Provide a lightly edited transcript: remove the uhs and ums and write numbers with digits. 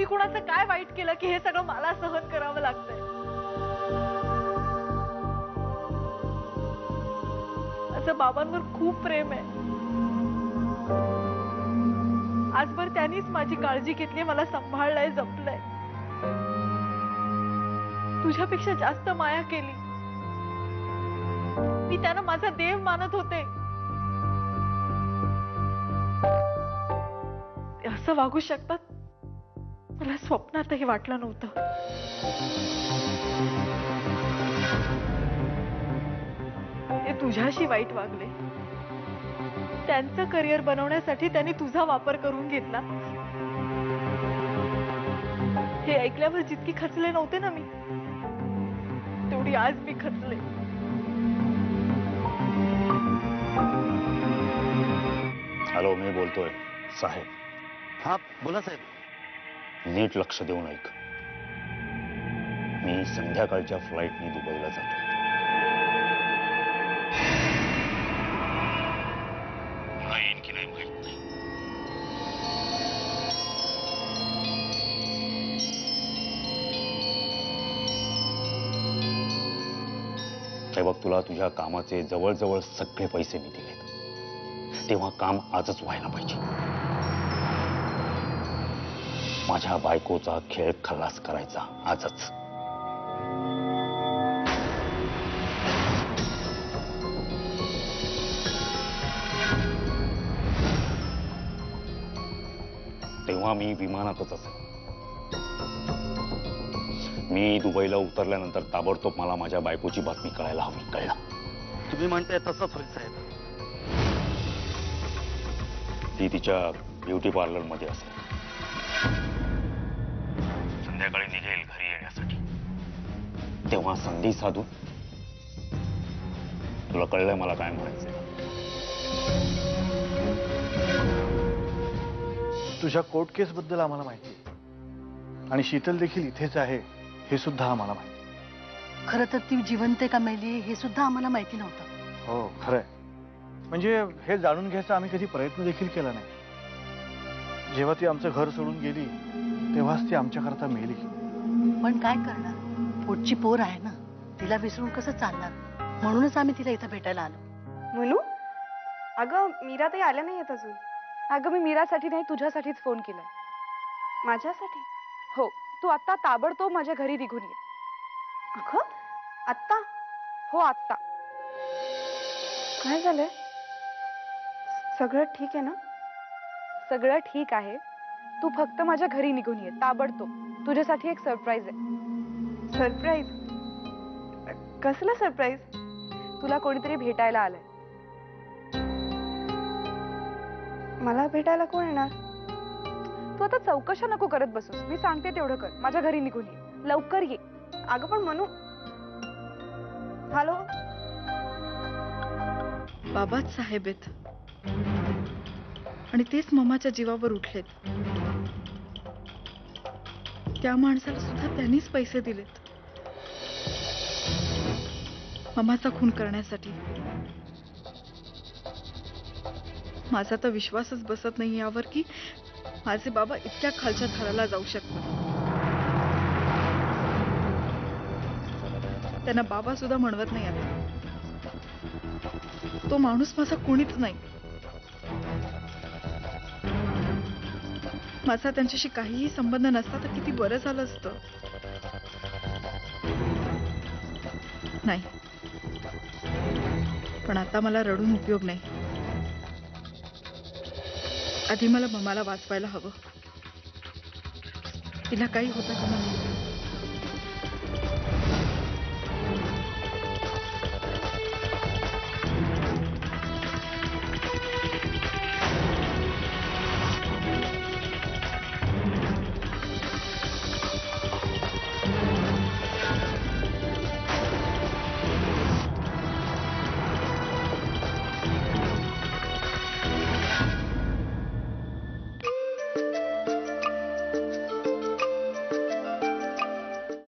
कुणाचं काय वाईट केलं की हे सगळं मला सहन करावं लागतंय? माझं बाबांवर खूप प्रेम आहे. आजवर त्यांनीच माझी काळजी घेतली, मला सांभाळलंय, जपलंय. तुझ्यापेक्षा जास्त माया केली. मी त्यांना माझा देव मानत होते. ते असं वागू शकतात मला स्वप्नातही वाटलं नव्हतं. ते तुझ्याशी वाईट वागले. त्यांचं करिअर बनवण्यासाठी त्यांनी तुझा वापर करून घेतला. हे ऐकल्यावर जितकी खचले नव्हते ना मी, तेवढी आज मी खचले. हॅलो, मी बोलतोय साहेब. हा बोला साहेब. नीट लक्ष देऊन ऐक. मी संध्याकाळच्या फ्लाईटने दुबईला जातोय. पुन्हा येईन की नाही माहित नाही. हे बघ, तुला तुझ्या कामाचे जवळजवळ सगळे पैसे मी दिलेत. तेव्हा काम आजच व्हायला पाहिजे. माझ्या बायकोचा खेळ खल्लास करायचा आजच. तेव्हा मी विमानातच असेल. मी दुबईला उतरल्यानंतर ताबडतोब मला माझ्या बायकोची बातमी कळायला हवी. कळलं? तुम्ही म्हणताय तसंच होईल साहेब. ती तिच्या ब्युटी पार्लर मध्ये असेल. संध्याकाळी निघेल घरी येण्यासाठी. तेव्हा संधी साधून. तुला कळलंय मला काय म्हणायचंय? तुझ्या कोर्ट केस बद्दल आम्हाला माहिती आहे. आणि शीतल देखील इथेच आहे हे सुद्धा आम्हाला माहिती. खरं तर ती जिवंत आहे का मेली हे सुद्धा आम्हाला माहिती नव्हतं. हो खरंय. म्हणजे हे जाणून घ्यायचा आम्ही कधी प्रयत्न देखील केला नाही. जेव्हा ती आमचं घर सोडून गेली तेव्हाच ती आमच्याकरता मेली. पण काय करणार, पोटची पोर आहे ना, तिला विसरून कसं चालणार. म्हणूनच आम्ही तिला इथं भेटायला आलो. म्हणू? अगं मीरा ताई आल्या नाहीयेत अजून. अगं मी मीरासाठी नाही तुझ्यासाठीच फोन केलाय. माझ्यासाठी? हो, तू आत्ता ताबडतोब माझ्या घरी निघून ये. अगं आत्ता? हो आत्ता. काय झालंय? सगळं ठीक आहे ना? सगळं ठीक आहे. तू फक्त माझ्या घरी निघून ये ताबडतोब. तुझ्यासाठी एक सरप्राईज आहे. सरप्राईज? कसलं सरप्राईज? तुला कोणीतरी भेटायला आलंय. मला भेटायला कोण येणार? तू आता चौकशा नको करत बसूस. मी सांगते तेवढं कर. माझ्या घरी निघून ये, लवकर ये. अगं पण म्हणू. हॅलो, बाबाच साहेब आहेत आणि तेच ममाच्या जीवावर उठलेत. त्या माणसाला सुद्धा त्यांनीच पैसे दिलेत ममाचा खून करण्यासाठी. माझा तर विश्वासच बसत नाही यावर की माझे बाबा इतक्या खालच्या थराला जाऊ शकतात. त्यांना बाबा सुद्धा म्हणवत नाही आता. तो माणूस माझा कोणीच नाही. माझा त्यांच्याशी काहीही संबंध नसता तर किती बरं झालं असतं. नाही, पण आता मला रडून उपयोग नाही. आधी मला ममाला वाचवायला हवं. तिला काही होतं का नाही.